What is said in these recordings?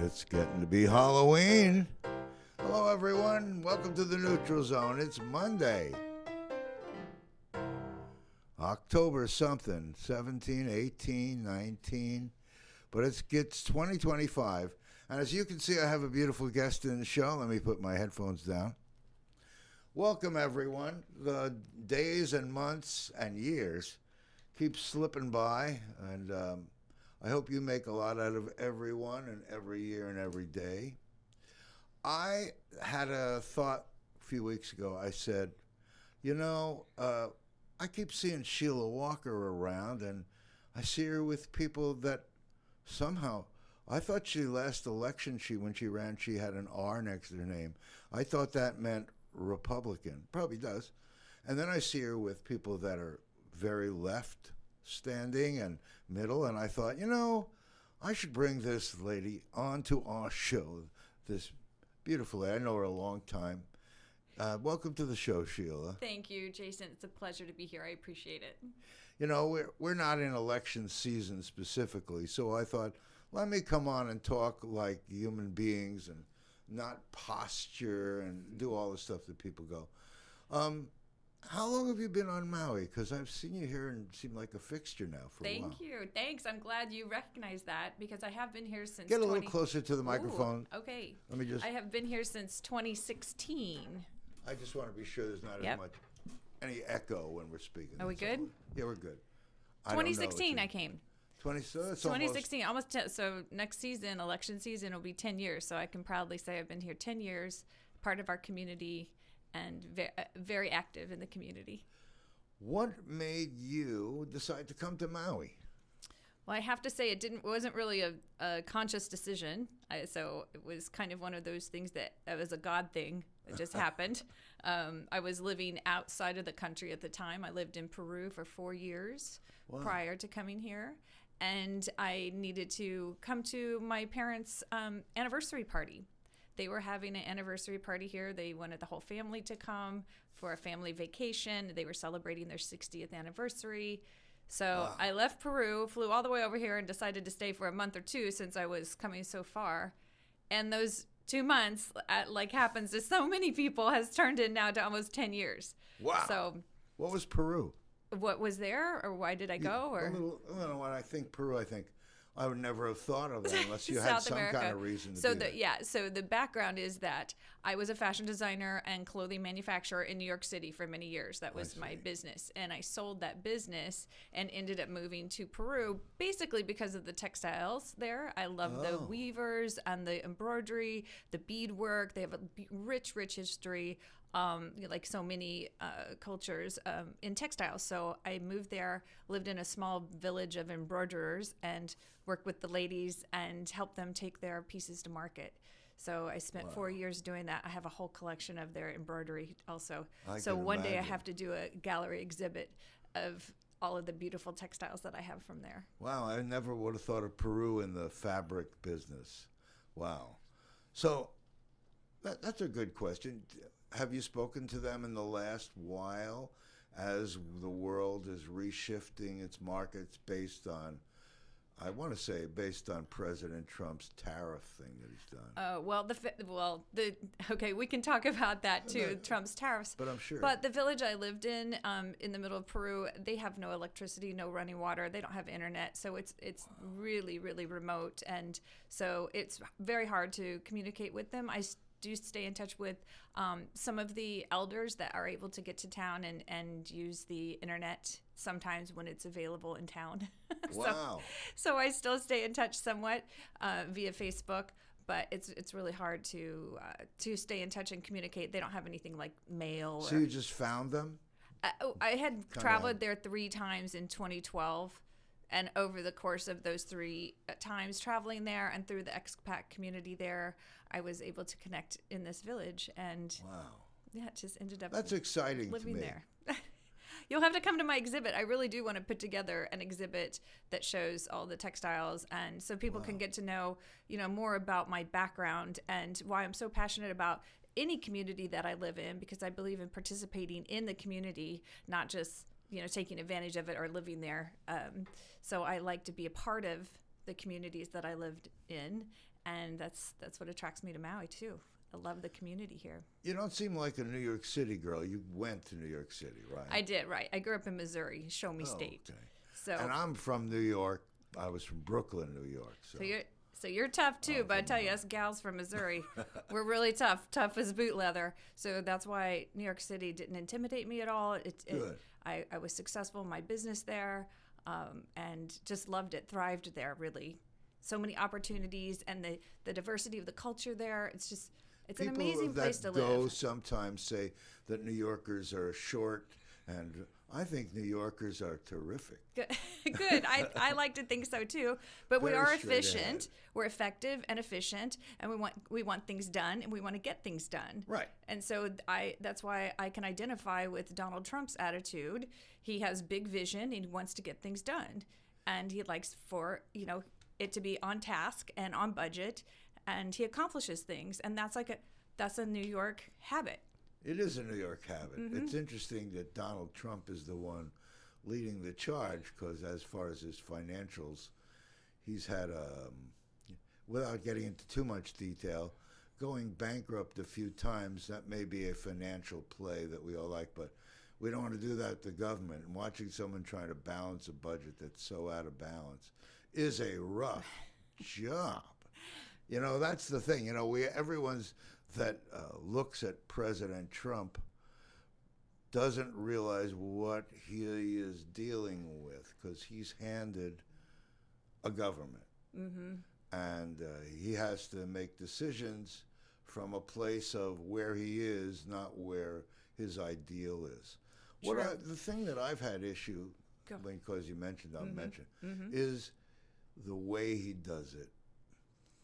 It's getting to be Halloween. Hello, everyone. Welcome to the Neutral Zone. It's Monday, October something, 17, 18, 19. But it's 2025. And as you can see, I have a beautiful guest in the show. Let me put my headphones down. Welcome, everyone. The days and months and years keep slipping by, and I hope you make a lot out of everyone and every year and every day. I had a thought a few weeks ago. I said, I keep seeing Sheila Walker around, and I see her with people that somehow, I thought last election, when she ran, she had an R next to her name. I thought that meant Republican. Probably does. And then I see her with people that are very left standing and middle, and I thought, I should bring this lady onto our show, this beautiful lady. I know her a long time. Welcome to the show, Sheila. Thank you, Jason. It's a pleasure to be here. I appreciate it. We're not in election season specifically, so I thought, let me come on and talk like human beings and not posture and do all the stuff that people go. How long have you been on Maui? Because I've seen you here and seem like a fixture now for a while. Thank you. Thanks. I'm glad you recognize that because I have been here since Get a little closer to the microphone. Ooh, okay. I have been here since 2016. I just want to be sure there's not as much any echo when we're speaking. Are we good? Yeah, we're good. 2016 I came. 2016, so next season, election season, will be 10 years. So I can proudly say I've been here 10 years, part of our community, and very active in the community. What made you decide to come to Maui? Well, I have to say it wasn't really a conscious decision. So it was kind of one of those things that it was a God thing. It just happened. I was living outside of the country at the time. I lived in Peru for 4 years prior to coming here. And I needed to come to my parents' anniversary party. They were having an anniversary party here. They wanted the whole family to come for a family vacation. They were celebrating their 60th anniversary. So I left Peru, flew all the way over here, and decided to stay for a month or two since I was coming so far. And those 2 months, like happens to so many people, has turned in now to almost 10 years. Wow. So what was Peru? What was there, or why did I go? Or when I think Peru, I would never have thought of that unless you had some kind of reason to do that. So the background is that I was a fashion designer and clothing manufacturer in New York City for many years. That was my business. And I sold that business and ended up moving to Peru basically because of the textiles there. I love the weavers and the embroidery, the beadwork. They have a rich history. Like so many cultures in textiles. So I moved there, lived in a small village of embroiderers, and worked with the ladies and helped them take their pieces to market. So I spent 4 years doing that. I have a whole collection of their embroidery also. So one day I have to do a gallery exhibit of all of the beautiful textiles that I have from there. Wow, I never would have thought of Peru in the fabric business. Wow. So that's a good question. Have you spoken to them in the last while as the world is reshifting its markets based on President Trump's tariff thing that he's done? Okay, we can talk about that too, Trump's tariffs. But I'm sure. But the village I lived in the middle of Peru, they have no electricity, no running water. They don't have internet, so it's really, really remote, and so it's very hard to communicate with them. I do stay in touch with some of the elders that are able to get to town and use the internet sometimes when it's available in town. Wow. So I still stay in touch somewhat via Facebook, but it's really hard to stay in touch and communicate. They don't have anything like mail. So you just found them? I had traveled there 3 times in 2012. And over the course of those 3 times traveling there and through the expat community there, I was able to connect in this village. And it just ended up That's exciting living to me. there. You'll have to come to my exhibit. I really do want to put together an exhibit that shows all the textiles, and so people can get to know, more about my background and why I'm so passionate about any community that I live in, because I believe in participating in the community, not just taking advantage of it or living there. So I like to be a part of the communities that I lived in And that's what attracts me to Maui too. I love the community here. You don't seem like a New York City girl. You went to New York City, right? I did, right. I grew up in Missouri, Show Me State. Okay. So, and I'm from New York. I was from Brooklyn, New York. So you're tough too, but I tell you, us gals from Missouri, we're really tough as boot leather. So that's why New York City didn't intimidate me at all. Good. I was successful in my business there, and just loved it, thrived there, really. So many opportunities, and the diversity of the culture there. It's an amazing place to live. People that sometimes say that New Yorkers are short, and I think New Yorkers are terrific. Good. I like to think so too. But we are efficient. We're effective and efficient, and we want things done, and we want to get things done. Right. And so that's why I can identify with Donald Trump's attitude. He has big vision, and he wants to get things done, and he likes for it to be on task and on budget, and he accomplishes things, and that's a New York habit. It is a New York habit. Mm-hmm. It's interesting that Donald Trump is the one leading the charge, because as far as his financials, he's had, without getting into too much detail, going bankrupt a few times. That may be a financial play that we all like, but we don't want to do that to government. And watching someone trying to balance a budget that's so out of balance is a rough job. That's the thing. Everyone's that looks at President Trump doesn't realize what he is dealing with, because he's handed a government. Mm-hmm. And he has to make decisions from a place of where he is, not where his ideal is. The thing that I've had issue, because you mentioned, I'll mention, is the way he does it,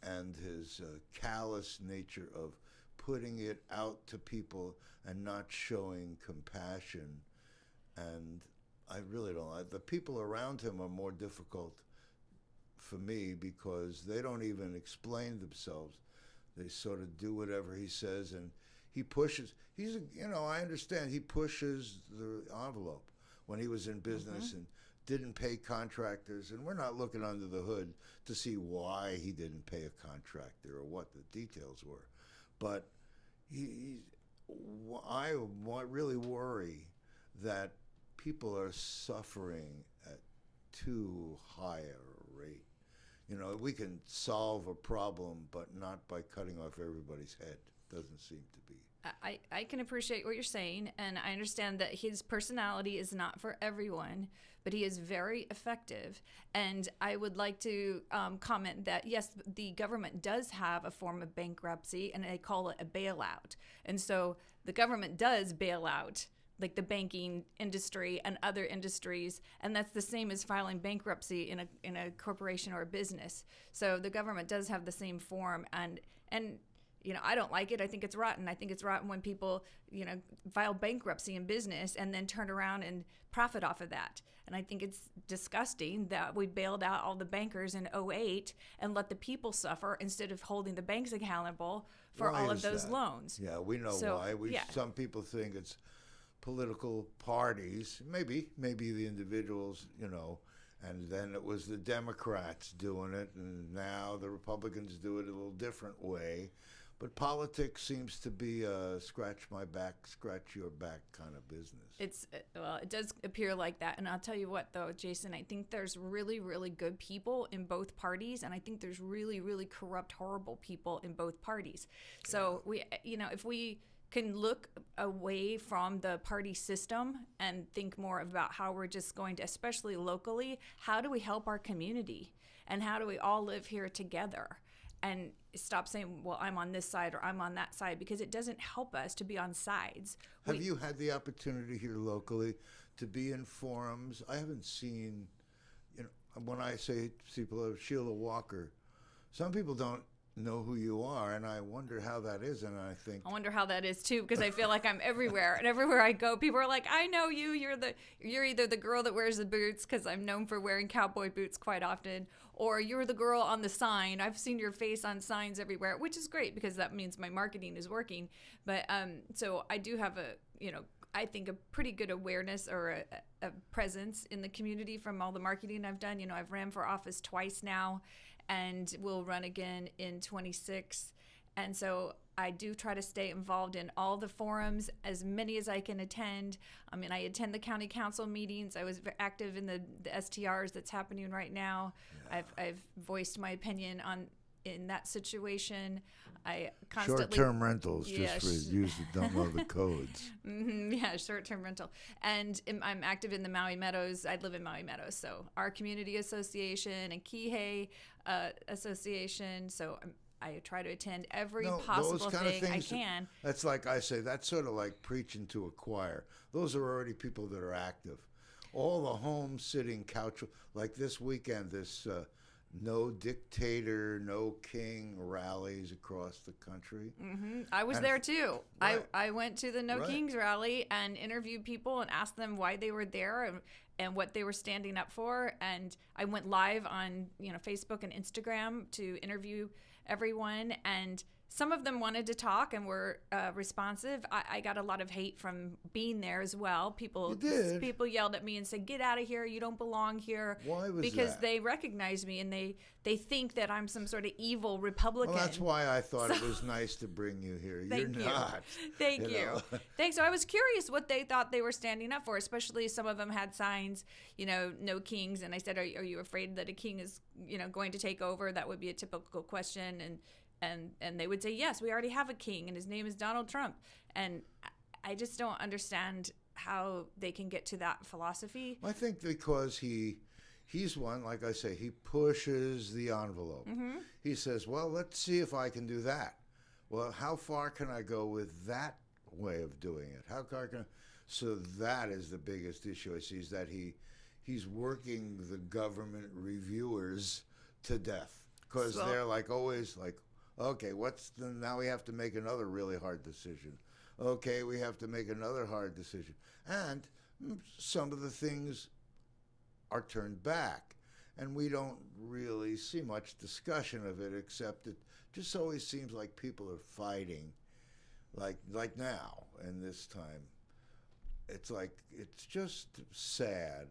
and his callous nature of putting it out to people and not showing compassion. And I really don't like the people around him are more difficult for me, because they don't even explain themselves. They sort of do whatever he says, and he pushes. I understand he pushes the envelope when he was in business and didn't pay contractors, and we're not looking under the hood to see why he didn't pay a contractor or what the details were. But I really worry that people are suffering at too high a rate. We can solve a problem, but not by cutting off everybody's head. Doesn't seem to be. I can appreciate what you're saying, and I understand that his personality is not for everyone, but he is very effective. And I would like to comment that, yes, the government does have a form of bankruptcy, and they call it a bailout. And so the government does bail out, like the banking industry and other industries, and that's the same as filing bankruptcy in a corporation or a business. So the government does have the same form, and I don't like it. I think it's rotten. I think it's rotten when people, file bankruptcy in business and then turn around and profit off of that. And I think it's disgusting that we bailed out all the bankers in 2008 and let the people suffer instead of holding the banks accountable for all of those loans. Yeah, we know why. Some people think it's political parties, maybe the individuals, and then it was the Democrats doing it, and now the Republicans do it a little different way. But politics seems to be a scratch my back, scratch your back kind of business. It does appear like that. And I'll tell you what, though, Jason, I think there's really, really good people in both parties. And I think there's really, really corrupt, horrible people in both parties. Yeah. So if we can look away from the party system and think more about how we're just going to, especially locally, how do we help our community? And how do we all live here together? And stop saying, well, I'm on this side or I'm on that side, because it doesn't help us to be on sides. Have you had the opportunity here locally to be in forums? I haven't seen, when I say people, Sheila Walker, some people don't know who you are, and I wonder how that is. And I wonder how that is too, because I feel like I'm everywhere, and everywhere I go, people are like, I know you. You're either the girl that wears the boots, because I'm known for wearing cowboy boots quite often, or you're the girl on the sign. I've seen your face on signs everywhere, which is great because that means my marketing is working. But so I do have I think a pretty good awareness or a presence in the community from all the marketing I've done. I've ran for office twice now, and will run again in 26. And so I do try to stay involved in all the forums, as many as I can attend. I mean, I attend the county council meetings. I was active in the STRs that's happening right now. Yeah. I've voiced my opinion in that situation. I constantly short-term rentals, just for you that don't know the codes. Yeah, short-term rental. And I'm active in the Maui Meadows. I live in Maui Meadows, so our community association and Kihei association. So I try to attend every possible thing I can. That's like I say, that's sort of like preaching to a choir. Those are already people that are active. All the home-sitting couch, like this weekend, this no dictator, no king rallies across the country. Mm-hmm. I was there too. Right. I went to the No Kings rally and interviewed people and asked them why they were there and what they were standing up for. And I went live on Facebook and Instagram to interview everyone, and some of them wanted to talk and were responsive. I got a lot of hate from being there as well. People yelled at me and said, "Get out of here! You don't belong here." Why was because that? They recognize me and they think that I'm some sort of evil Republican. Well, that's why I thought it was nice to bring you here. You're not. Thank you. Thanks. So I was curious what they thought they were standing up for, especially some of them had signs, no kings. And I said, are you afraid that a king is, going to take over? That would be a typical question. And they would say, yes, we already have a king, and his name is Donald Trump. And I just don't understand how they can get to that philosophy. I think because he's one, like I say, he pushes the envelope. Mm-hmm. He says, well, let's see if I can do that. Well, how far can I go with that way of doing it? How far can I? So that is the biggest issue I see, is that he's working the government reviewers to death, because they're always like, okay, now we have to make another really hard decision. Okay, we have to make another hard decision. And some of the things are turned back, and we don't really see much discussion of it, except it just always seems like people are fighting, like now and this time. It's just sad.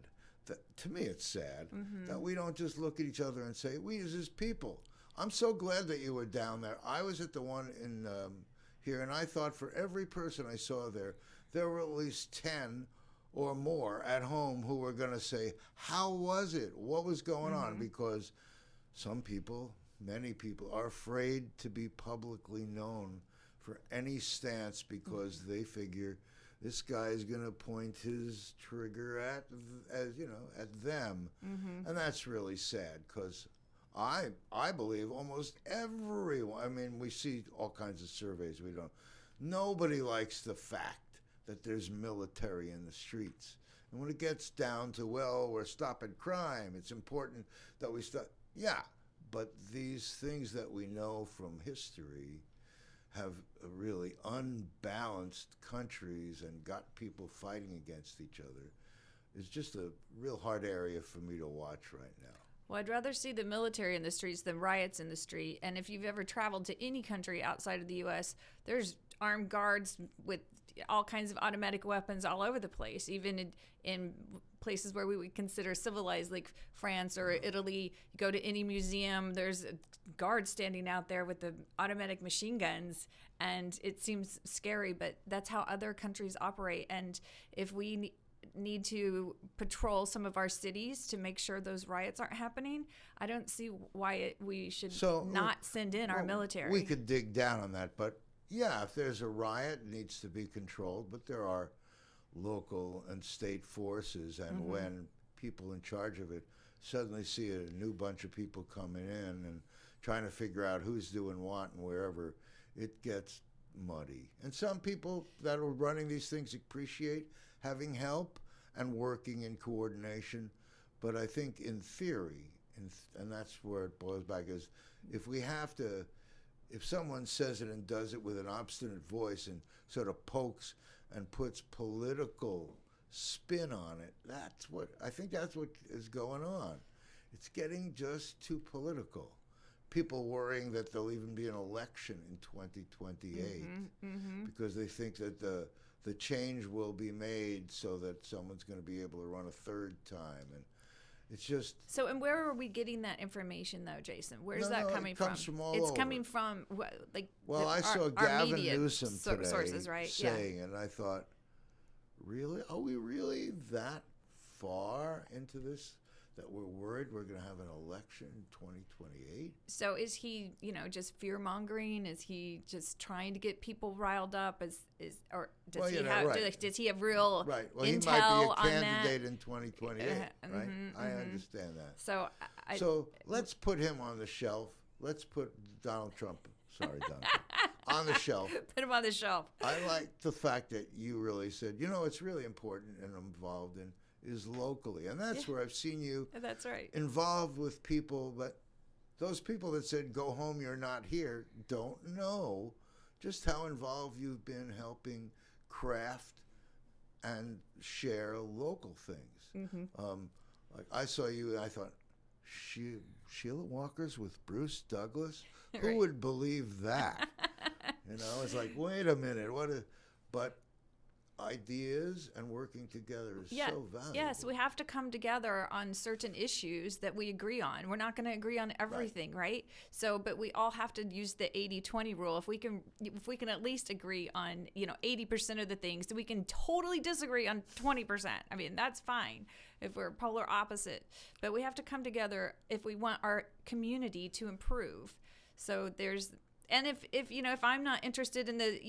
To me, it's sad that we don't just look at each other and say, we as his people. I'm so glad that you were down there. I was at the one in here, and I thought for every person I saw there were at least 10 or more at home who were going to say, how was it? What was going on? Because many people are afraid to be publicly known for any stance, because they figure this guy is going to point his trigger at them. Mm-hmm. And that's really sad, because I believe almost everyone, I mean, we see all kinds of surveys, nobody likes the fact that there's military in the streets. And when it gets down to, we're stopping crime, it's important that we stop. Yeah, but these things that we know from history have really unbalanced countries and got people fighting against each other. It's just a real hard area for me to watch right now. Well, I'd rather see the military in the streets than riots in the street. And if you've ever traveled to any country outside of the U.S., there's armed guards with all kinds of automatic weapons all over the place, even in places where we would consider civilized, like France or Italy. You go to any museum, there's a guard standing out there with the automatic machine guns, and it seems scary, but that's how other countries operate. And if we need to patrol some of our cities to make sure those riots aren't happening, I don't see why we should not send in our military. We could dig down on that, but yeah, if there's a riot, it needs to be controlled, but there are local and state forces, and when people in charge of it suddenly see a new bunch of people coming in and trying to figure out who's doing what and wherever, it gets muddy. And some people that are running these things appreciate having help and working in coordination, but I think in theory, and that's where it boils back, is if someone says it and does it with an obstinate voice and sort of pokes and puts political spin on it, that's what is going on. It's getting just too political. People worrying that there'll even be an election in 2028 because they think that the change will be made so that someone's going to be able to run a third time. And It's just So, and where are we getting that information, though, Jason? Where's that coming it comes from all It's over. coming from, Well, I saw our Gavin media Newsom today sources, right? saying, and I thought, really? Are we really that far into this that we're worried we're going to have an election in 2028? So is he, just fear mongering? Is he just trying to get people riled up? Or does Well, he you know, have right. does he have real Right. Well, intel he might be a on that? candidate in 2028, right? I understand that. So So let's put him on the shelf. Let's put Donald Trump, sorry, Donald Trump, on the shelf. put him on the shelf. I like the fact that you really said, it's really important and involved in is locally. And that's where I've seen you That's right. involved with people that, those people that said, go home, you're not here, don't know just how involved you've been helping craft and share local things. Like I saw you and I thought, Sheila Walker's with Bruce Douglas? Who Right. would believe that? It's like, wait a minute, but ideas and working together is so valuable. Yes, we have to come together on certain issues that we agree on. We're not going to agree on everything, right? So, but we all have to use the 80-20 rule. If we can at least agree on, 80% of the things, then we can totally disagree on 20%. I mean, that's fine if we're polar opposite. But we have to come together if we want our community to improve. So and if I'm not interested in the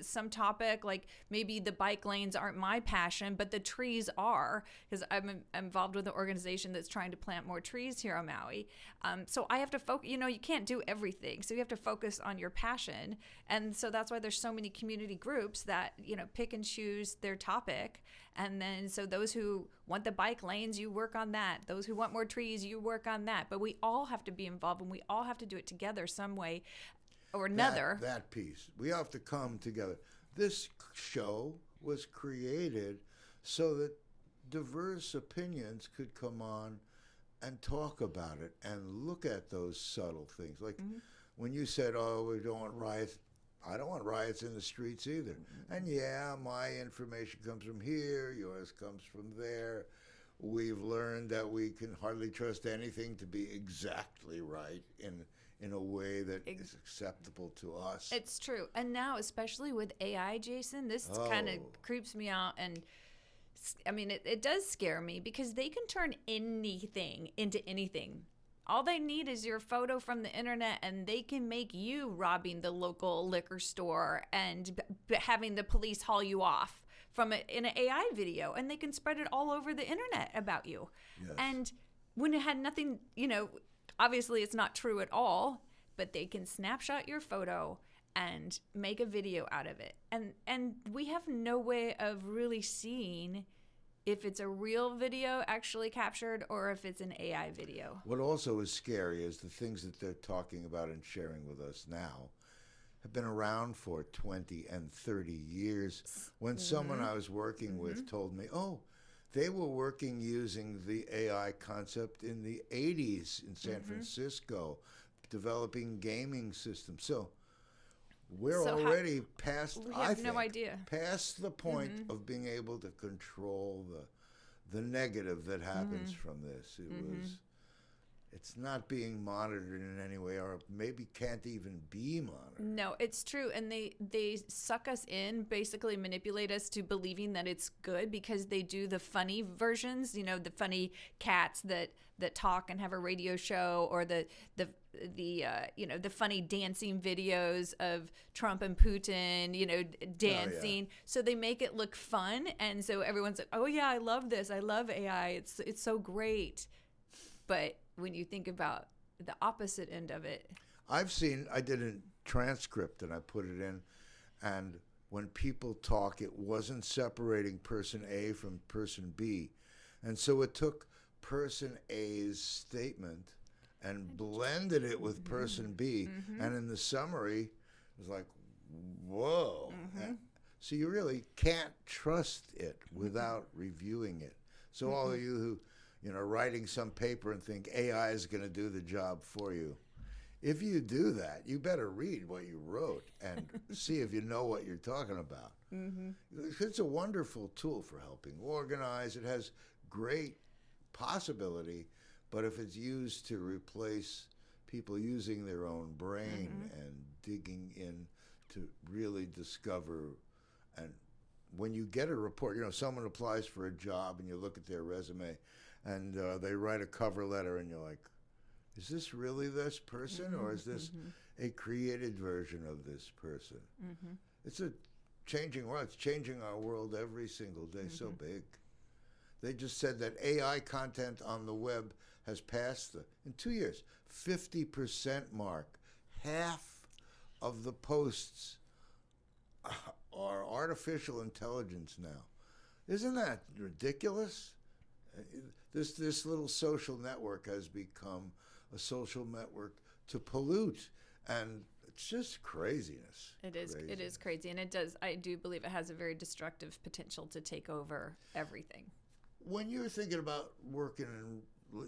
some topic, like maybe the bike lanes aren't my passion, but the trees are, because I'm involved with an organization that's trying to plant more trees here on Maui. So I have to focus. You can't do everything, so you have to focus on your passion, and so that's why there's so many community groups that pick and choose their topic, and then so those who want the bike lanes, you work on that. Those who want more trees, you work on that. But we all have to be involved, and we all have to do it together some way or another. That piece. We have to come together. This show was created so that diverse opinions could come on and talk about it and look at those subtle things. Like when you said, we don't want riots, I don't want riots in the streets either. And my information comes from here, yours comes from there. We've learned that we can hardly trust anything to be exactly right in a way that is acceptable to us. It's true. And now, especially with AI, Jason, this kind of creeps me out. And I mean, it does scare me because they can turn anything into anything. All they need is your photo from the internet, and they can make you robbing the local liquor store and having the police haul you off in an AI video, and they can spread it all over the internet about you. Yes. And when it had nothing, obviously it's not true at all, but they can snapshot your photo and make a video out of it. And we have no way of really seeing if it's a real video actually captured or if it's an AI video. What also is scary is the things that they're talking about and sharing with us now have been around for 20 and 30 years. When someone I was working with told me, they were working using the AI concept in the 80s in San Francisco, developing gaming systems. So we're already past, I have no idea. past the point of being able to control the negative that happens from this. It's not being monitored in any way, or maybe can't even be monitored. No, it's true. And they suck us in, basically manipulate us to believing that it's good because they do the funny versions, the funny cats that talk and have a radio show, or the funny dancing videos of Trump and Putin, dancing. Oh, yeah. So they make it look fun. And so everyone's like, oh yeah, I love this. I love AI. It's so great. But when you think about the opposite end of it. I did a transcript and I put it in, and when people talk, it wasn't separating person A from person B. And so it took person A's statement and blended it with person B. And in the summary, it was like, whoa. So you really can't trust it without reviewing it. So all of you who writing some paper and think AI is going to do the job for you. If you do that, you better read what you wrote and see if you know what you're talking about. It's a wonderful tool for helping organize. It has great possibility, but if it's used to replace people using their own brain and digging in to really discover, and when you get a report, someone applies for a job and you look at their resume and they write a cover letter and you're like, is this really this person or is this a created version of this person? It's a changing world. It's changing our world every single day. So big. They just said that AI content on the web has passed in 2 years, 50% mark. Half of the posts are artificial intelligence now. Isn't that ridiculous? This little social network has become a social network to pollute, and it's just craziness. It is crazy, and I do believe it has a very destructive potential to take over everything. When you're thinking about working,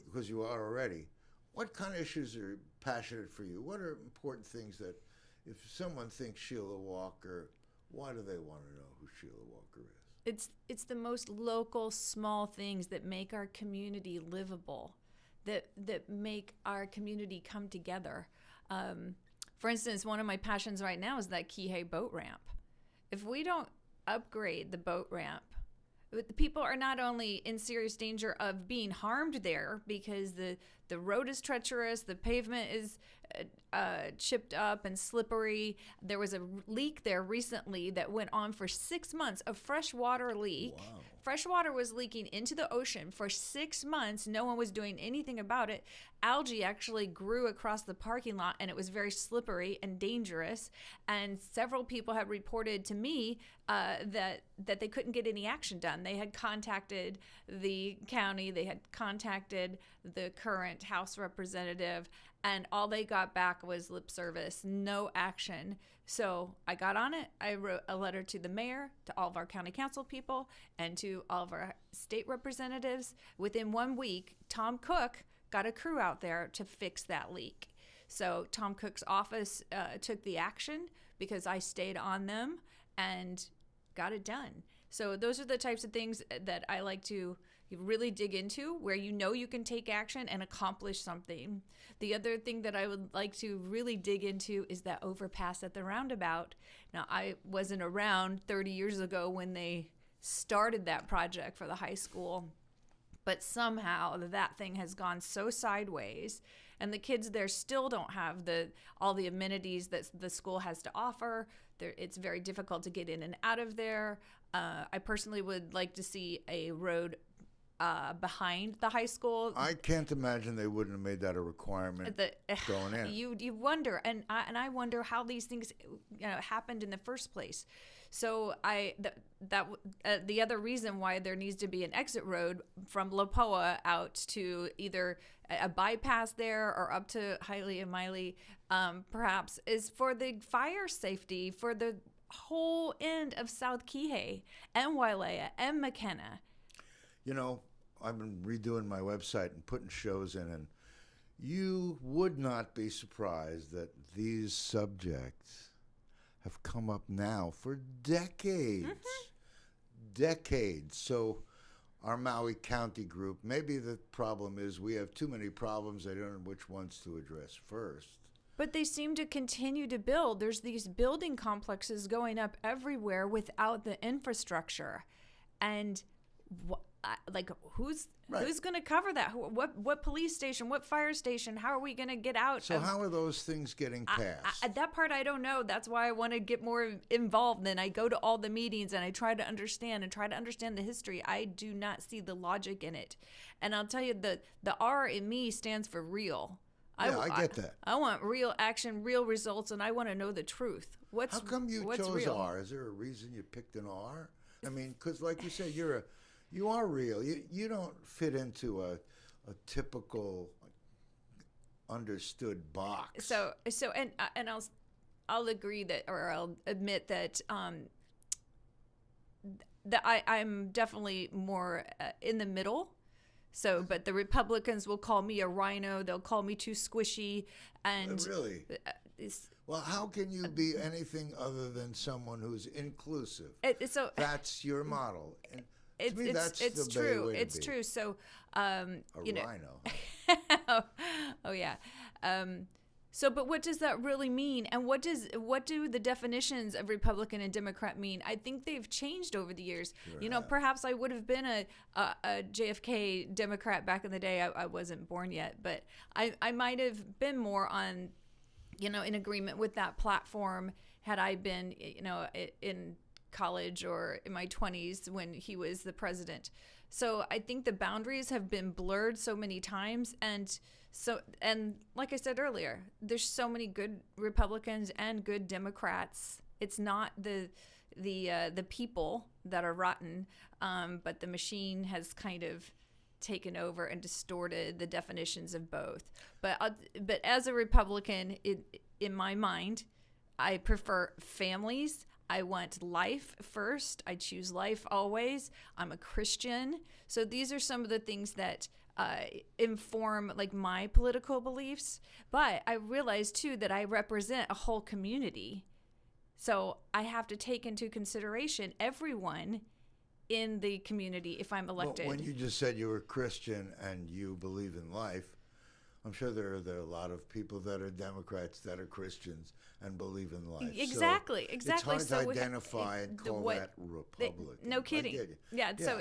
because you are already, what kind of issues are passionate for you? What are important things that, if someone thinks Sheila Walker, why do they want to know who Sheila Walker is? It's the most local, small things that make our community livable, that make our community come together. For instance, one of my passions right now is that Kihei boat ramp. If we don't upgrade the boat ramp, the people are not only in serious danger of being harmed there because the road is treacherous, the pavement is chipped up and slippery. There was a leak there recently that went on for 6 months, a freshwater leak. Wow. Fresh water was leaking into the ocean for 6 months. No one was doing anything about it. Algae actually grew across the parking lot, and it was very slippery and dangerous. And several people had reported to me that they couldn't get any action done. They had contacted the county, they had contacted the current House representative, and all they got back was lip service, no action. So I got on it. I wrote a letter to the mayor, to all of our county council people, and to all of our state representatives. Within 1 week, Tom Cook got a crew out there to fix that leak. So Tom Cook's office took the action because I stayed on them and got it done. So those are the types of things that I like to really dig into, where you can take action and accomplish something. The other thing that I would like to really dig into is that overpass at the roundabout. Now, I wasn't around 30 years ago when they started that project for the high school, but somehow that thing has gone so sideways, and the kids there still don't have all the amenities that the school has to offer. It's very difficult to get in and out of there. I personally would like to see a road behind the high school. I can't imagine they wouldn't have made that a requirement going in. You wonder, and I wonder how these things happened in the first place. So the other reason why there needs to be an exit road from Lopoa out to either a bypass there or up to Haile and Maile, perhaps, is for the fire safety for the whole end of South Kihei and Wailea and McKenna. I've been redoing my website and putting shows in, and you would not be surprised that these subjects have come up now for decades. Decades. So our Maui County group, maybe the problem is we have too many problems. They don't know which ones to address first. But they seem to continue to build. There's these building complexes going up everywhere without the infrastructure. And who's going to cover that? What police station? What fire station? How are we going to get out? So how are those things getting passed? That part I don't know. That's why I want to get more involved. And I go to all the meetings and I try to understand the history. I do not see the logic in it. And I'll tell you, the R in me stands for real. Yeah, I get that. I want real action, real results, and I want to know the truth. How come you chose real? R? Is there a reason you picked an R? I mean, because like you say, you are real. You don't fit into a typical understood box. So and I'll agree that, or I'll admit that that I'm definitely more in the middle. So, but the Republicans will call me a rhino. They'll call me too squishy. And really, well, how can you be anything other than someone who's inclusive? So that's your model. And it's me, that's it's the true. way to It's be. true. So A you know, rhino. oh yeah. So, but what does that really mean? And what do the definitions of Republican and Democrat mean? I think they've changed over the years. Sure You know, have. perhaps I would have been a JFK Democrat back in the day. I wasn't born yet, but I might have been more on, you know, in agreement with that platform had I been, you know, in college or in my 20s when he was the president. So I think the boundaries have been blurred so many times, and like I said earlier, there's so many good Republicans and good Democrats. It's not the people that are rotten, but the machine has kind of taken over and distorted the definitions of both. But as a Republican, in my mind, I prefer families. I want life first. I choose life always. I'm a Christian. So these are some of the things that inform like my political beliefs. But I realize too that I represent a whole community. So I have to take into consideration everyone in the community if I'm elected. Well, when you just said you were Christian and you believe in life, I'm sure there are a lot of people that are Democrats that are Christians and believe in life. Exactly. It's hard So to identify and call that Republican. No kidding. I get you. Yeah. So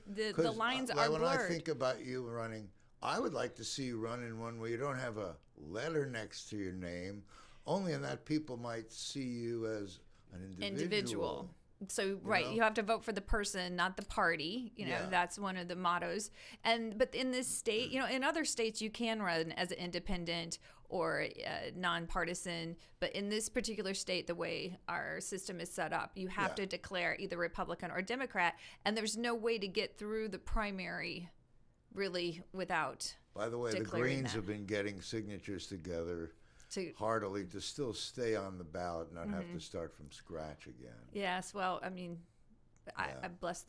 the lines are when blurred. I think about you running, I would like to see you run in one where you don't have a letter next to your name, only in that people might see you as an individual. So right, you have to vote for the person, not the party. You know, that's one of the mottos. But in this state, you know, in other states you can run as an independent or nonpartisan. But in this particular state, the way our system is set up, you have to declare either Republican or Democrat, and there's no way to get through the primary really without. By the way, the Greens have been getting signatures together heartily to still stay on the ballot, not have to start from scratch again. Yes, well, I mean, I bless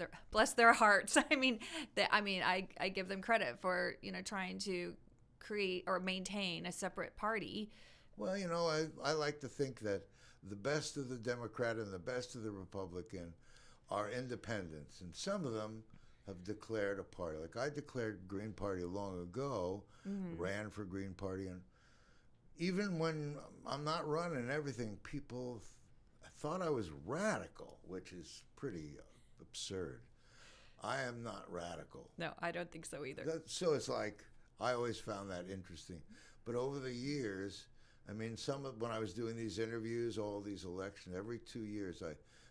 their hearts. I give them credit for, you know, trying to create or maintain a separate party. Well, you know, I like to think that the best of the Democrat and the best of the Republican are independents, and some of them have declared a party. Like I declared Green Party long ago, ran for Green Party, and even when I'm not running everything, people thought I was radical, which is pretty absurd. I am not radical. No, I don't think so either. So it's like, I always found that interesting. But over the years, I mean, when I was doing these interviews, all these elections, every 2 years,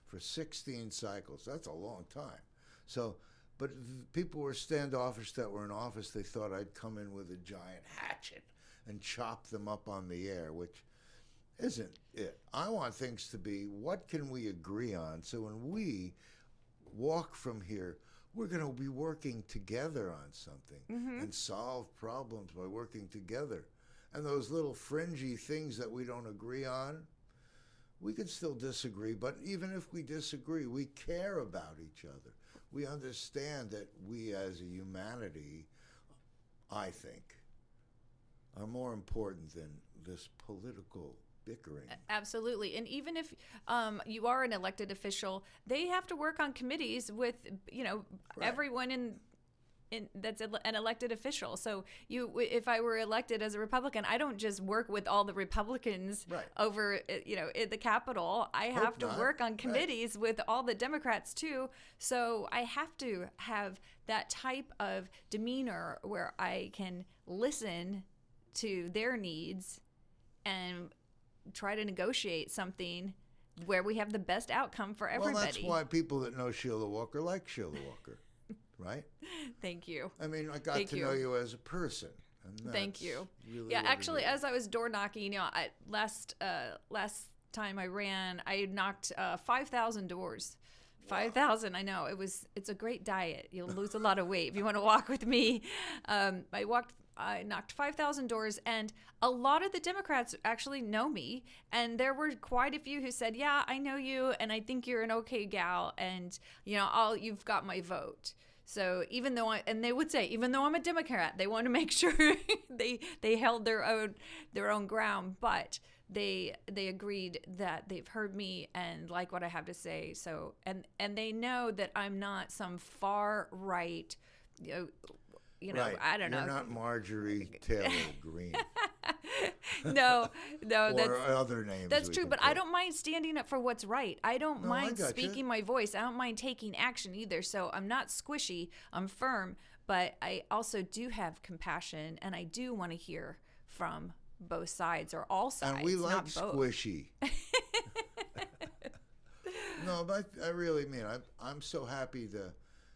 for 16 cycles, that's a long time. So, but people were standoffish that were in office. They thought I'd come in with a giant hatchet and chop them up on the air, which isn't it. I want things to be, what can we agree on? So when we walk from here, we're going to be working together on something and solve problems by working together. And those little fringy things that we don't agree on, we can still disagree, but even if we disagree, we care about each other. We understand that we as a humanity, I think, are more important than this political bickering. Absolutely. And even if you are an elected official, they have to work on committees with, you know, everyone in that's an elected official. So if I were elected as a Republican, I don't just work with all the Republicans over, you know, at the Capitol. I have to work on committees with all the Democrats too. So I have to have that type of demeanor where I can listen to their needs and try to negotiate something where we have the best outcome for everybody. Well, that's why people that know Sheila Walker like Sheila Walker, right? Thank you. I mean, I got to know you as a person. And thank you. Really yeah, actually, as I was door knocking, you know, last time I ran, I knocked 5,000 doors. 5,000, I know. It's a great diet. You'll lose a lot of weight if you want to walk with me. I knocked 5,000 doors, and a lot of the Democrats actually know me, and there were quite a few who said, yeah, I know you, and I think you're an okay gal, and, you know, you've got my vote. So even though they would say, even though I'm a Democrat, they want to make sure they held their own ground. But they agreed that they've heard me and like what I have to say. So and they know that I'm not some far right, Right. I don't know. You're not Marjorie Taylor Greene. No, Or that's other names. that's we true. can But put. I don't mind standing up for what's right. I don't No, I mind gotcha. speaking my voice. I don't mind taking action either. So I'm not squishy. I'm firm. But I also do have compassion, and I do want to hear from both sides or all sides. And we like not both. squishy. No, but I really mean, I'm so happy to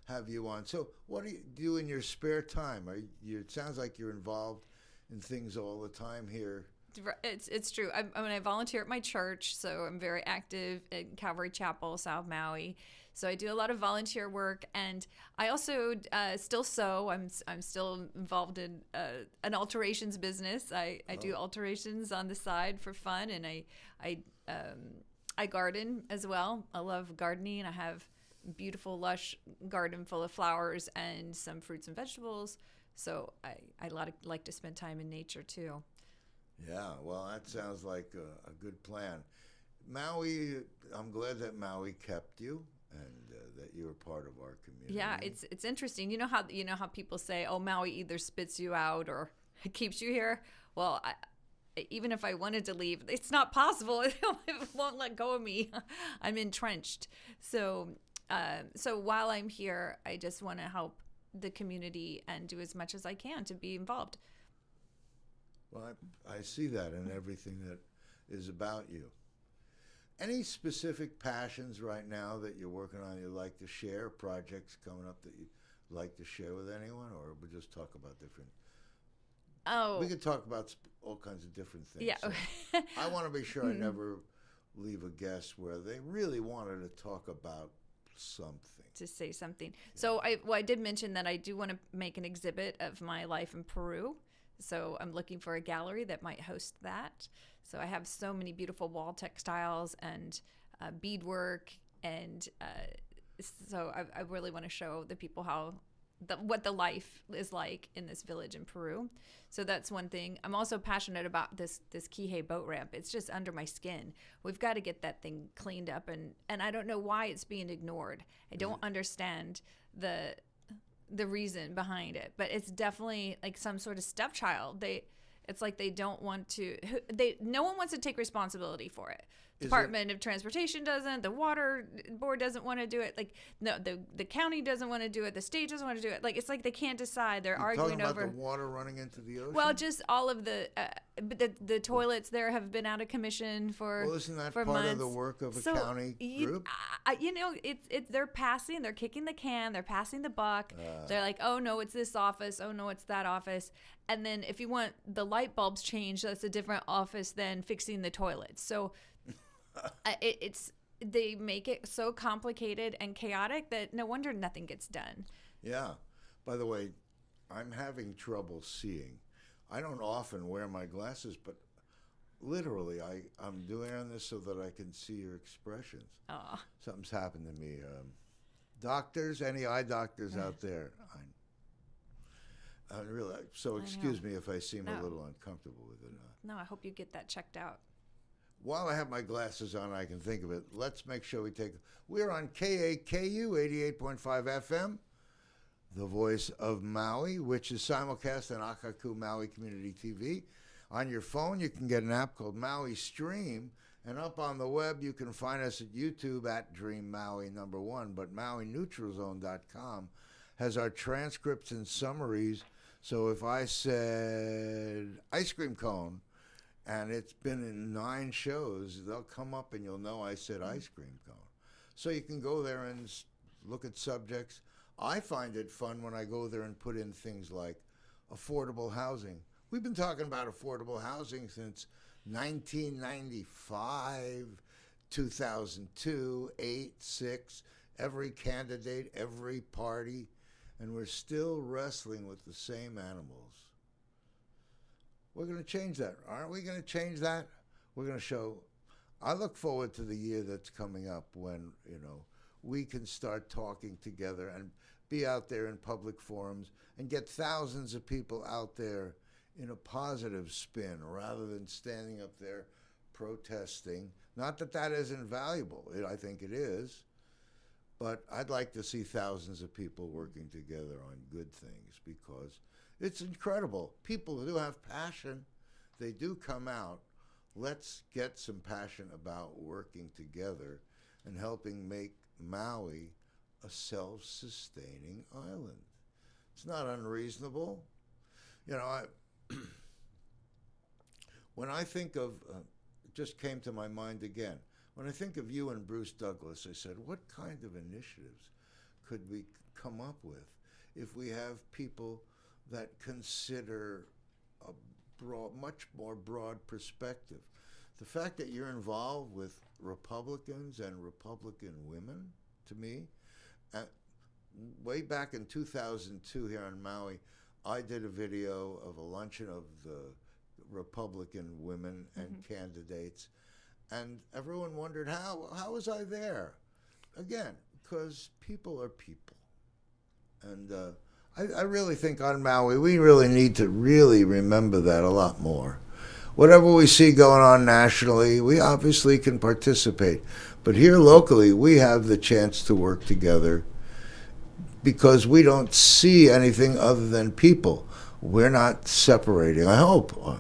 have you on. So what do you do in your spare time? It sounds like you're involved in things all the time here. It's true. I volunteer at my church, so I'm very active in Calvary Chapel, South Maui. So I do a lot of volunteer work, and I also still sew. I'm still involved in an alterations business. I do alterations on the side for fun, and I garden as well. I love gardening. I have a beautiful, lush garden full of flowers and some fruits and vegetables. So I like to spend time in nature too. Yeah, well, that sounds like a good plan. Maui, I'm glad that Maui kept you and that you were part of our community. Yeah, it's interesting. You know how people say, "Oh, Maui either spits you out or it keeps you here." Well, even if I wanted to leave, it's not possible. It won't let go of me. I'm entrenched. So while I'm here, I just want to help the community and do as much as I can to be involved. Well, I see that in everything that is about you. Any specific passions right now that you're working on you'd like to share, projects coming up that you'd like to share with anyone, or we'll just talk about different... Oh. We could talk about all kinds of different things. Yeah. So I want to be sure I never leave a guest where they really wanted to talk about something. To say something. So I did mention that I do want to make an exhibit of my life in Peru. So I'm looking for a gallery that might host that. So I have so many beautiful wall textiles and beadwork, and so I really want to show the people what the life is like in this village in Peru. So that's one thing. I'm also passionate about this Kihei boat ramp. It's just under my skin. We've got to get that thing cleaned up, and I don't know why it's being ignored. I don't understand the reason behind it, but it's definitely like some sort of stepchild. It's like they don't want to. No one wants to take responsibility for it. Department of Transportation doesn't. The water board doesn't want to do it. Like no, the county doesn't want to do it. The state doesn't want to do it. Like it's like they can't decide. They're arguing talking over about the water running into the ocean. Well, just all of the toilets there have been out of commission for Well, isn't that for part months. of the work of a So, county group? They're kicking the can, they're passing the buck. They're like, oh no, it's this office. Oh no, it's that office. And then if you want the light bulbs changed, that's a different office than fixing the toilets. So they make it so complicated and chaotic that no wonder nothing gets done. Yeah. By the way, I'm having trouble seeing. I don't often wear my glasses, but literally I'm doing this so that I can see your expressions. Oh. Something's happened to me. Doctors, any eye doctors out there? I really, so excuse me if I seem a little uncomfortable with it. No, I hope you get that checked out. While I have my glasses on, I can think of it. Let's make sure we're on KAKU 88.5 FM, the voice of Maui, which is simulcast on Akaku Maui Community TV. On your phone, you can get an app called Maui Stream, and up on the web, you can find us at YouTube at Dream Maui #1, but MauiNeutralZone.com has our transcripts and summaries. So if I said ice cream cone, and it's been in 9 shows, they'll come up and you'll know I said ice cream cone. So you can go there and look at subjects. I find it fun when I go there and put in things like affordable housing. We've been talking about affordable housing since 1995, 2002, 8, 6, every candidate, every party, and we're still wrestling with the same animals. We're going to change that. Aren't we going to change that? We're going to show. I look forward to the year that's coming up when, we can start talking together and be out there in public forums and get thousands of people out there in a positive spin rather than standing up there protesting. Not that that isn't valuable. I think it is. But I'd like to see thousands of people working together on good things because it's incredible. People do have passion. They do come out. Let's get some passion about working together and helping make Maui a self-sustaining island. It's not unreasonable. You know, when I think of, it just came to my mind again, when I think of you and Bruce Douglas, I said, what kind of initiatives could we come up with if we have people that consider a much more broad perspective? The fact that you're involved with Republicans and Republican women, to me, way back in 2002 here on Maui, I did a video of a luncheon of the Republican women and candidates, and everyone wondered, how was I there? Again, because people are people. And I really think on Maui, we really need to really remember that a lot more. Whatever we see going on nationally, we obviously can participate. But here locally, we have the chance to work together because we don't see anything other than people. We're not separating, I hope.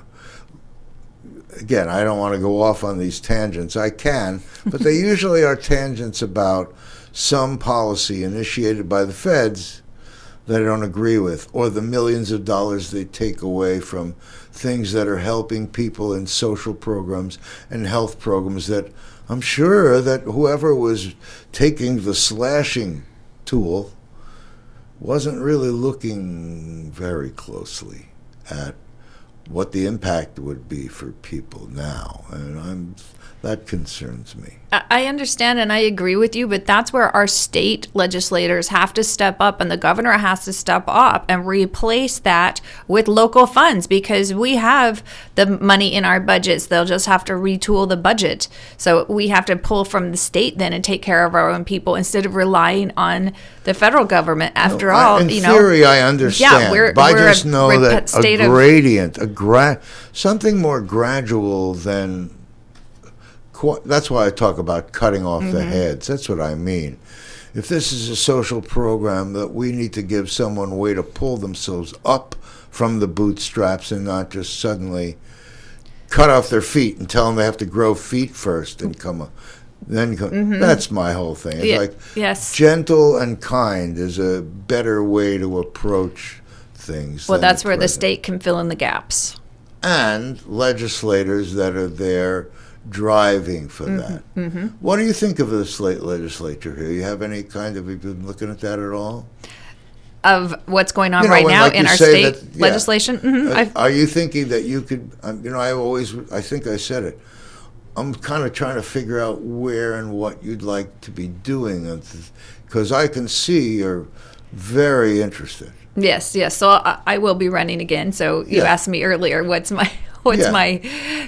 Again, I don't want to go off on these tangents. I can, but they usually are tangents about some policy initiated by the feds that I don't agree with, or the millions of dollars they take away from things that are helping people in social programs and health programs that I'm sure that whoever was taking the slashing tool wasn't really looking very closely at what the impact would be for people now. And that concerns me. I understand and I agree with you, but that's where our state legislators have to step up and the governor has to step up and replace that with local funds because we have the money in our budgets. They'll just have to retool the budget. So we have to pull from the state then and take care of our own people instead of relying on the federal government. After all, in theory, I understand. Yeah, we're I just know that state a gradient, something more gradual than. That's why I talk about cutting off the heads. That's what I mean. If this is a social program that we need to give someone a way to pull themselves up from the bootstraps and not just suddenly cut off their feet and tell them they have to grow feet first and that's my whole thing. It's yes. Gentle and kind is a better way to approach things. Well, that's where the state can fill in the gaps. And legislators that are there driving for that. What do you think of the state legislature here? You have any have you been looking at that at all? Of what's going on right now in our state legislation? Are you thinking that you could, I think I said it, I'm kind of trying to figure out where and what you'd like to be doing, because I can see you're very interested. Yes. So I will be running again. So you asked me earlier, what's my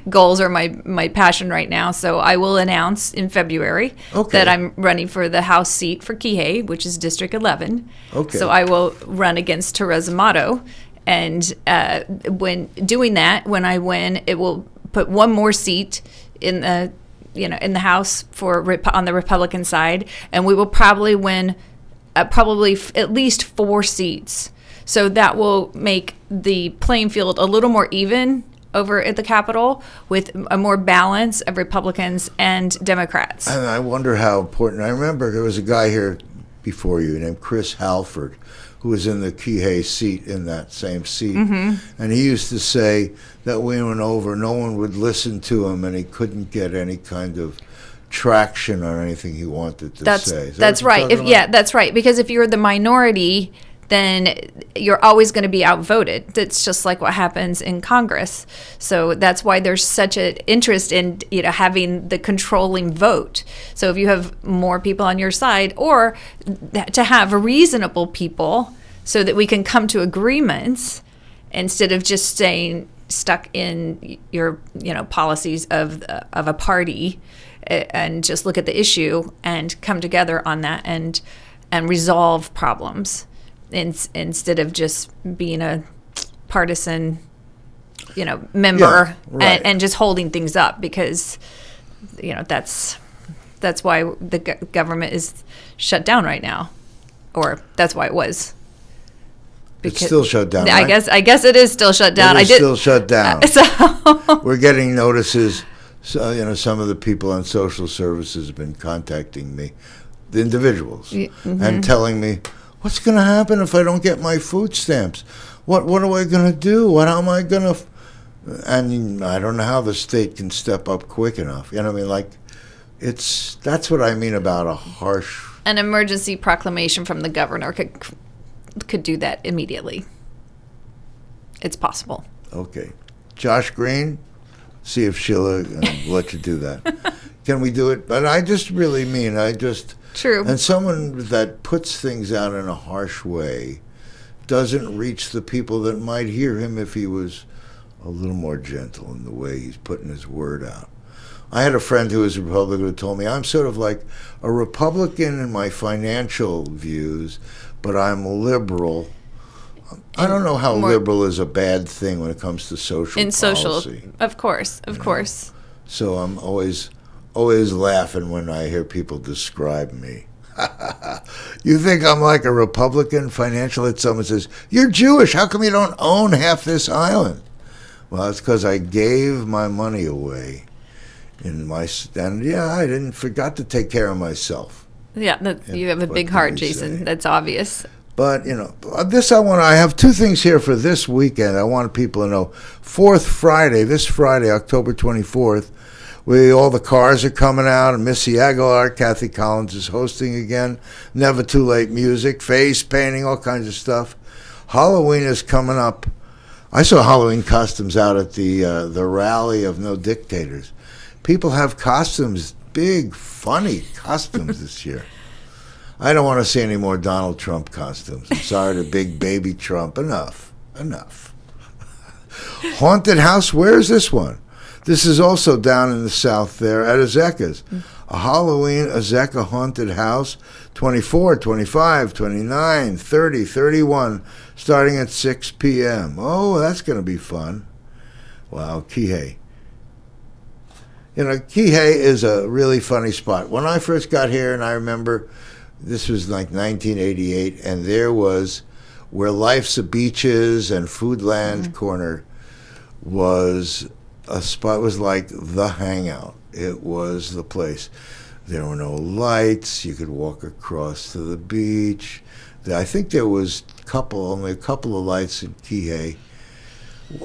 goals or my passion right now. So I will announce in February that I'm running for the House seat for Kihei, which is District 11. Okay. So I will run against Teresa Mato. And when doing that, when I win, it will put one more seat in the House on the Republican side, and we will probably win at least 4 seats. So that will make the playing field a little more even over at the Capitol with a more balance of Republicans and Democrats. And I wonder how important. I remember there was a guy here before you named Chris Halford who was in the Kihei seat, in that same seat. And he used to say that when he went over, no one would listen to him and he couldn't get any kind of traction on anything he wanted to say. That's right. That's right. Because if you're the minority, then you're always going to be outvoted. That's just like what happens in Congress. So that's why there's such an interest in having the controlling vote. So if you have more people on your side, or to have reasonable people, so that we can come to agreements instead of just staying stuck in your policies of a party, and just look at the issue and come together on that and resolve problems. Instead of just being a partisan member, right. and just holding things up, because that's why the government is shut down right now, or that's why it was. It's still shut down. I right? I guess it is still shut down. Still shut down. So we're getting notices. So, some of the people on social services have been contacting me, the individuals, and telling me, what's going to happen if I don't get my food stamps? What am I going to do? How am I going to? And I don't know how the state can step up quick enough. You know what I mean? Like, that's what I mean about a harsh. An emergency proclamation from the governor could do that immediately. It's possible. Okay. Josh Green, see if Sheila will let you do that. Can we do it? But I just really mean, True. And someone that puts things out in a harsh way doesn't reach the people that might hear him if he was a little more gentle in the way he's putting his word out. I had a friend who was a Republican who told me, I'm sort of like a Republican in my financial views, but I'm liberal. I don't know how liberal is a bad thing when it comes to social policy. Of course. So I'm always laughing when I hear people describe me. You think I'm like a Republican financial? That someone says, you're Jewish. How come you don't own half this island? Well, it's because I gave my money away. I forgot to take care of myself. Yeah, you have a big heart, Jason. Say? That's obvious. But, I have two things here for this weekend. I want people to know. This Friday, October 24th, all the cars are coming out, and Missy Aguilar, Kathy Collins is hosting again. Never Too Late music, face painting, all kinds of stuff. Halloween is coming up. I saw Halloween costumes out at the rally of No Dictators. People have costumes, big, funny costumes this year. I don't want to see any more Donald Trump costumes. I'm sorry to big baby Trump. Enough. Haunted house, where's this one? This is also down in the south there at Azeka's. A Halloween Azeka haunted house, 24, 25, 29, 30, 31, starting at 6 p.m. Oh, that's going to be fun. Wow, Kihei. Kihei is a really funny spot. When I first got here, and I remember this was like 1988, and there was where Life's a Beaches and Foodland Corner was a spot, was like the hangout. It was the place. There were no lights. You could walk across to the beach. I think there was only a couple of lights in Kihei.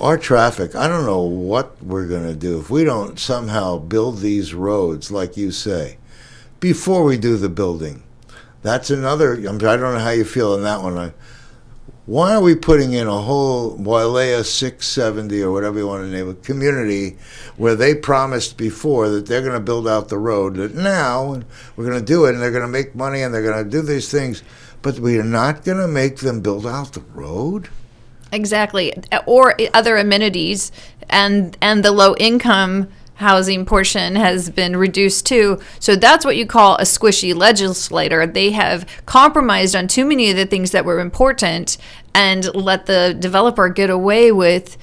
Our traffic, I don't know what we're going to do if we don't somehow build these roads, like you say, before we do the building. That's another, I don't know how you feel on that one. Why are we putting in a whole Wailea 670 or whatever you want to name it, community where they promised before that they're going to build out the road, that now we're going to do it and they're going to make money and they're going to do these things, but we are not going to make them build out the road? Exactly. Or other amenities, and the low-income housing portion has been reduced too. So that's what you call a squishy legislator. They have compromised on too many of the things that were important and let the developer get away with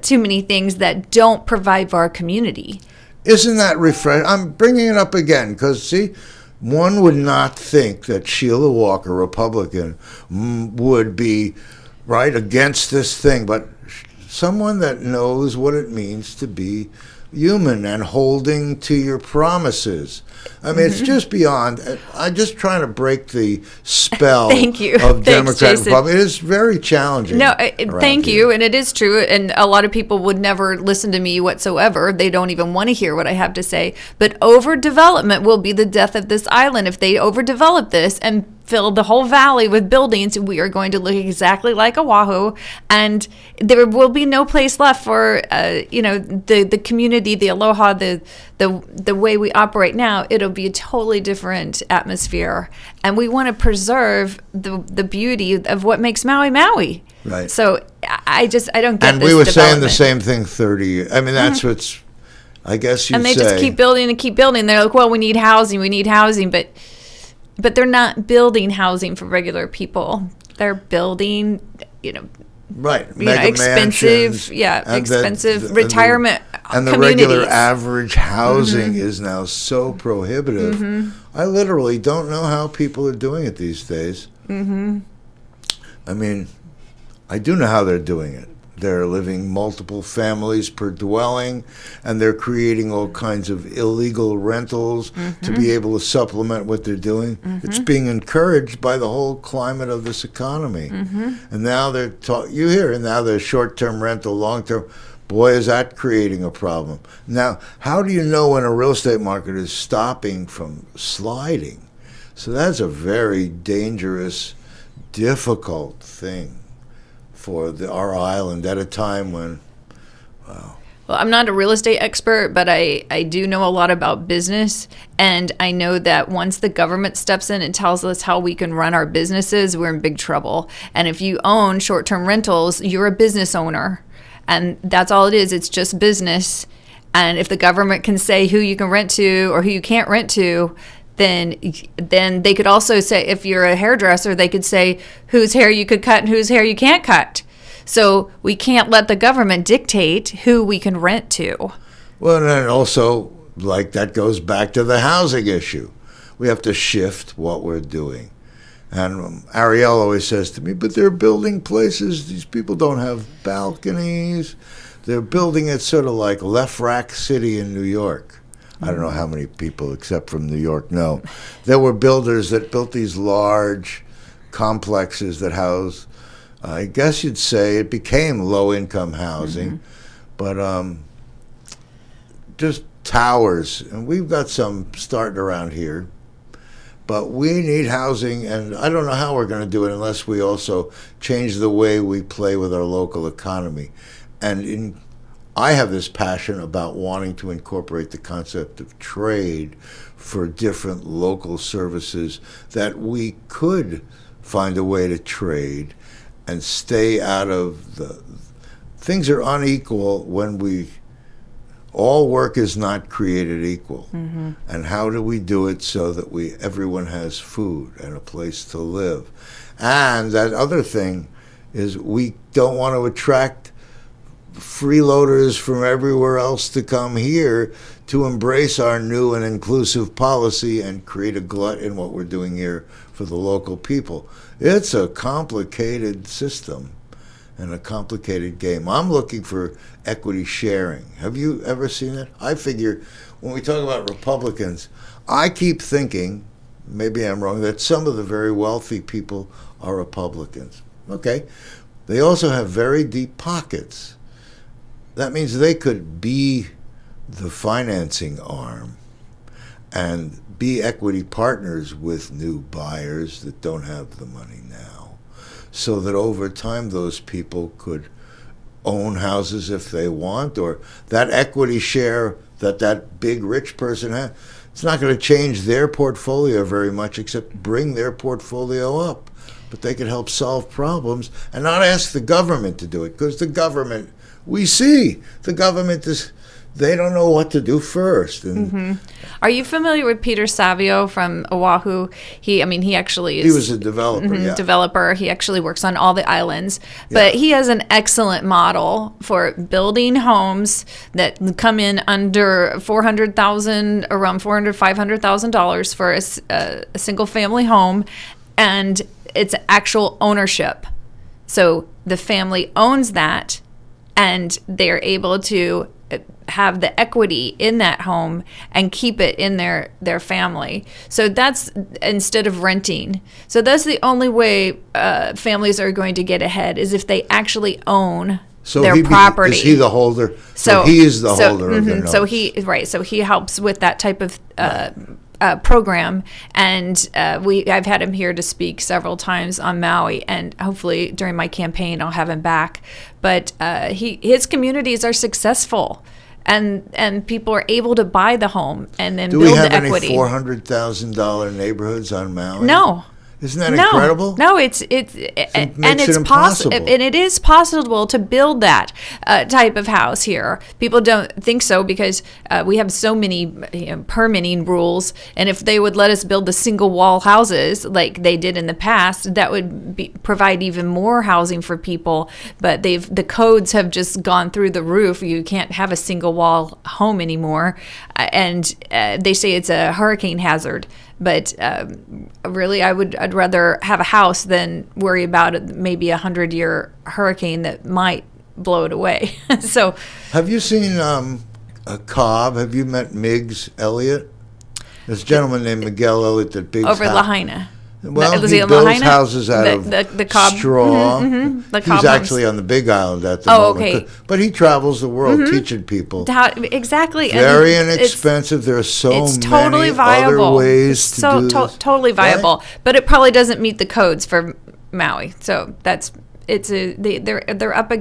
too many things that don't provide for our community. Isn't that refreshing? I'm bringing it up again because, see, one would not think that Sheila Walker, Republican, would be right against this thing, but someone that knows what it means to be human and holding to your promises. I mean, it's just beyond. I'm just trying to break the spell Thank you. of Thanks, Democrat Jason. Republican. It is very challenging. No, thank you. And it is true. And a lot of people would never listen to me whatsoever. They don't even want to hear what I have to say. But overdevelopment will be the death of this island. If they overdevelop this and fill the whole valley with buildings, we are going to look exactly like Oahu, and there will be no place left for the community, the aloha, the way we operate now. It'll be a totally different atmosphere, and we want to preserve the beauty of what makes Maui Maui. Right. So I don't get. And this we were saying the development. same thing 30 years. I mean, that's what's. I guess you. And they just keep building and keep building. They're like, well, we need housing, but they're not building housing for regular people. They're building, right, expensive, expensive retirement and the regular average housing is now so prohibitive. I literally don't know how people are doing it these days. I mean, I do know how they're doing it. They're living multiple families per dwelling, and they're creating all kinds of illegal rentals to be able to supplement what they're doing. It's being encouraged by the whole climate of this economy. And now you hear it now, there's short-term rental, long-term. Boy, is that creating a problem. Now, how do you know when a real estate market is stopping from sliding? So that's a very dangerous, difficult thing for our island at a time when, well, I'm not a real estate expert, but I do know a lot about business. And I know that once the government steps in and tells us how we can run our businesses, we're in big trouble. And if you own short-term rentals, you're a business owner. And that's all it is. It's just business. And if the government can say who you can rent to or who you can't rent to, then they could also say, if you're a hairdresser, they could say whose hair you could cut and whose hair you can't cut. So we can't let the government dictate who we can rent to. Well, and also, like, that goes back to the housing issue. We have to shift what we're doing. And Ariel always says to me, but they're building places. These people don't have balconies. They're building it sort of like Left Rack City in New York. I don't know how many people, except from New York, know. There were builders that built these large complexes that house, I guess you'd say, it became low-income housing, but just towers. And we've got some starting around here. But we need housing, and I don't know how we're going to do it unless we also change the way we play with our local economy. And I have this passion about wanting to incorporate the concept of trade for different local services, that we could find a way to trade and stay out of things are unequal when all work is not created equal. And how do we do it so that everyone has food and a place to live? And that other thing is, we don't want to attract freeloaders from everywhere else to come here to embrace our new and inclusive policy and create a glut in what we're doing here for the local people. It's a complicated system and a complicated game. I'm looking for equity sharing. Have you ever seen it? I figure when we talk about Republicans, I keep thinking, maybe I'm wrong, that some of the very wealthy people are Republicans. Okay. They also have very deep pockets. That means they could be the financing arm and be equity partners with new buyers that don't have the money now, so that over time those people could own houses if they want, or that equity share that big rich person has. It's not going to change their portfolio very much, except bring their portfolio up. But they could help solve problems and not ask the government to do it, because the government, we see the government they don't know what to do first. And Are you familiar with Peter Savio from Oahu? He actually is. He was a developer, developer. He actually works on all the islands. But he has an excellent model for building homes that come in under $400,000, around $500,000 for a single family home, and it's actual ownership. So the family owns that, and they're able to have the equity in that home and keep it in their family. So that's instead of renting. So that's the only way families are going to get ahead, is if they actually own their property. Is he the holder? So he is the holder of their notes. So he helps with that type of program, and I've had him here to speak several times on Maui, and hopefully during my campaign I'll have him back. But his communities are successful, and people are able to buy the home and then build the equity. Do we have any $400,000 neighborhoods on Maui? No. Isn't that incredible? No, it's possible, and it is possible to build that type of house here. People don't think so because we have so many permitting rules, and if they would let us build the single wall houses like they did in the past, that would provide even more housing for people. But the codes have just gone through the roof. You can't have a single wall home anymore, and they say it's a hurricane hazard. But really, I'd rather have a house than worry about maybe 100-year hurricane that might blow it away. So, have you seen Cobb? Have you met Miggs Elliott? There's a gentleman named Miguel Elliott that builds over Lahaina. Well, he builds houses out of the Cobb straw. The He's Cobb actually homes. on the Big Island at the moment. Okay. But he travels the world teaching people. Exactly. Very inexpensive. There are so totally many viable. other ways to do this. Totally viable. Right? But it probably doesn't meet the codes for Maui. So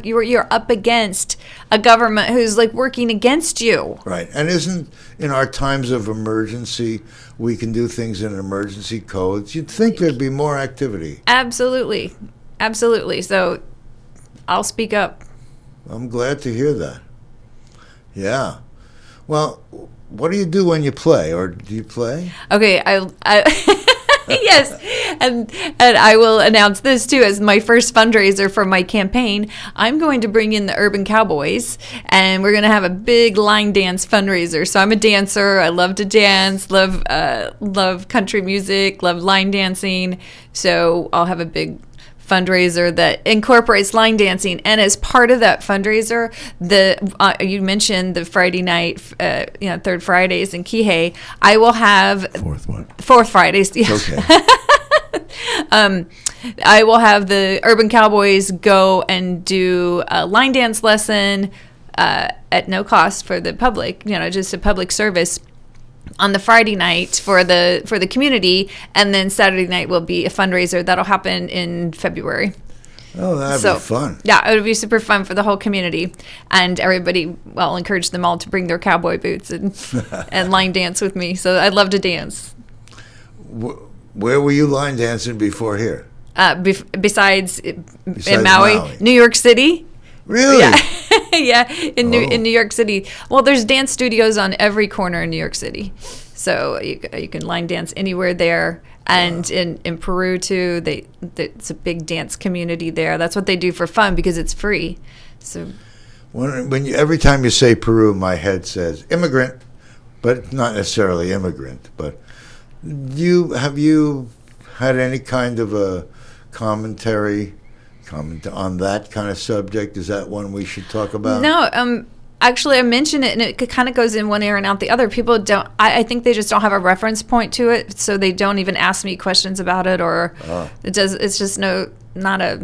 you're up against a government who's like working against you. Right. And isn't in our times of emergency, we can do things in emergency codes? You'd think there'd be more activity. Absolutely. So I'll speak up. I'm glad to hear that. Yeah. Well, what do you do when you play, or do you play? Okay, I yes, and I will announce this too as my first fundraiser for my campaign. I'm going to bring in the Urban Cowboys, and we're going to have a big line dance fundraiser. So I'm a dancer. I love to dance. Love country music. Love line dancing. So I'll have a big fundraiser that incorporates line dancing, and as part of that fundraiser, you mentioned the Friday night, Third Fridays in Kihei. I will have Fourth Fridays. Yeah. Okay. I will have the Urban Cowboys go and do a line dance lesson at no cost for the public. Just a public service on the Friday night for the community, and then Saturday night will be a fundraiser that'll happen in February. Oh, that'd be fun. Yeah, it would be super fun for the whole community, and everybody. Well, I'll encourage them all to bring their cowboy boots and line dance with me. So I'd love to dance. Where were you line dancing before here? Besides in Maui, New York City. Really? Yeah. Yeah, in New York City. Well, there's dance studios on every corner in New York City, so you can line dance anywhere there. And in Peru too, it's a big dance community there. That's what they do for fun because it's free. So every time you say Peru, my head says immigrant, but not necessarily immigrant. But have you had any kind of a comment on that kind of subject? Is that one we should talk about? No, actually, I mentioned it, and it not goes in one ear and out the other. People don't. I think they just don't have a reference point to it, so they don't even ask me questions about it, or it does. It's just not.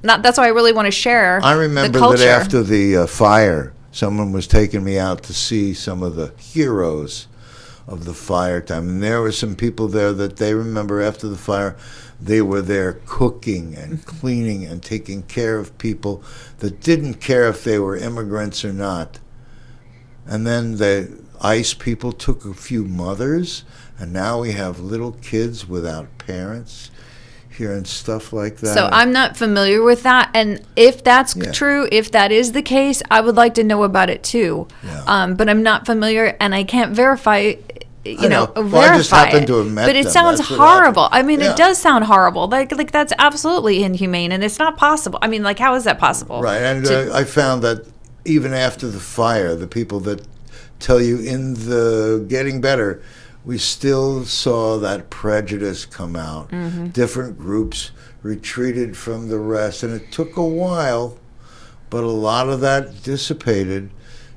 That's why I really want to share. I remember the that after the fire, someone was taking me out to see some of the heroes of the fire time, and there were some people there that they remember after the fire. They were there cooking and cleaning and taking care of people that didn't care if they were immigrants or not. And then the ICE people took a few mothers, and now we have little kids without parents here and stuff like that. So I'm not familiar with that. And if that's true, if that is the case, I would like to know about it too. Yeah. But I'm not familiar, and I can't verify I just happened to have met but it them. Sounds horrible. I mean, it does sound horrible. Like that's absolutely inhumane, and it's not possible. I mean, like, how is that possible? Right, and I found that even after the fire, the people that tell you in the getting better, we still saw that prejudice come out. Mm-hmm. Different groups retreated from the rest, and it took a while, but a lot of that dissipated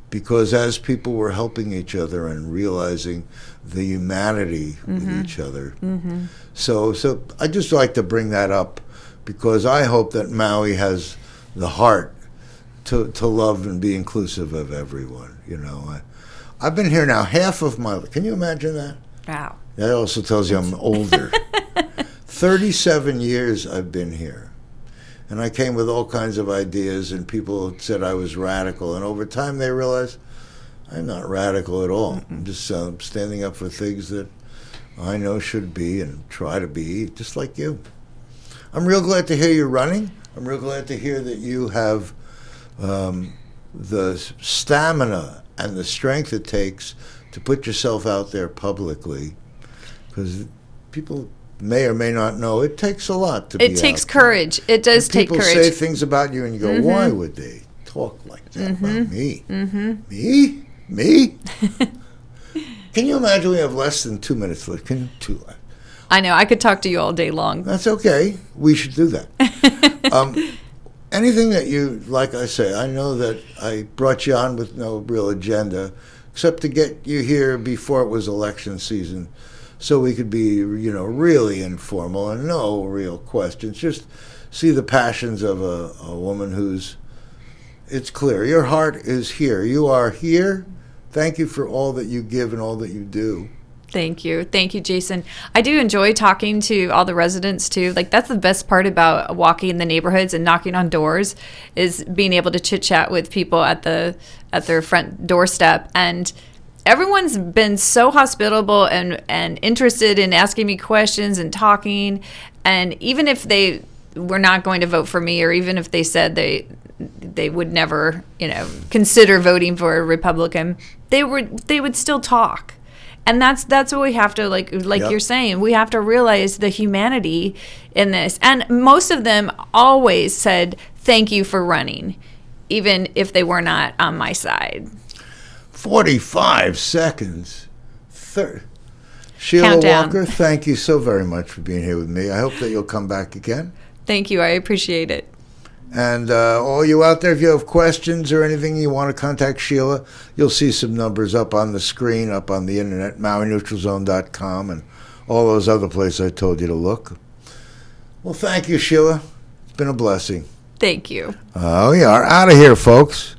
because as people were helping each other and realizing the humanity with each other. Mm-hmm. So I just like to bring that up because I hope that Maui has the heart to love and be inclusive of everyone. I've been here now half of my life. Can you imagine that? Wow. That also tells you I'm older. 37 years I've been here. And I came with all kinds of ideas, and people said I was radical. And over time, they realized I'm not radical at all. I'm just standing up for things that I know should be and try to be just like you. I'm real glad to hear you're running. I'm real glad to hear that you have the stamina and the strength it takes to put yourself out there publicly, because people may or may not know it takes a lot to be out there. It takes courage. It does take courage. People say things about you and you go, why would they talk like that about me? Me? Can you imagine we have less than 2 minutes left? Can you? 2 left. I know. I could talk to you all day long. That's okay. We should do that. Anything that you, like I say, I know that I brought you on with no real agenda, except to get you here before it was election season, so we could be, really informal and no real questions. Just see the passions of a woman who's, it's clear, your heart is here. You are here. Thank you for all that you give and all that you do. Thank you, Jason. I do enjoy talking to all the residents too. Like, that's the best part about walking in the neighborhoods and knocking on doors, is being able to chit chat with people at their front doorstep. And everyone's been so hospitable and interested in asking me questions and talking. And even if they were not going to vote for me, or even if they said they would never, consider voting for a Republican, they would still talk. And that's what we have to, like yep. You're saying, we have to realize the humanity in this. And most of them always said, thank you for running, even if they were not on my side. 45 seconds. Sheila Countdown. Walker, thank you so very much for being here with me. I hope that you'll come back again. Thank you. I appreciate it. And all you out there, if you have questions or anything you want to contact Sheila, you'll see some numbers up on the screen, up on the internet, MauiNeutralZone.com, and all those other places I told you to look. Well, thank you, Sheila. It's been a blessing. Thank you. Oh, we are out of here, folks.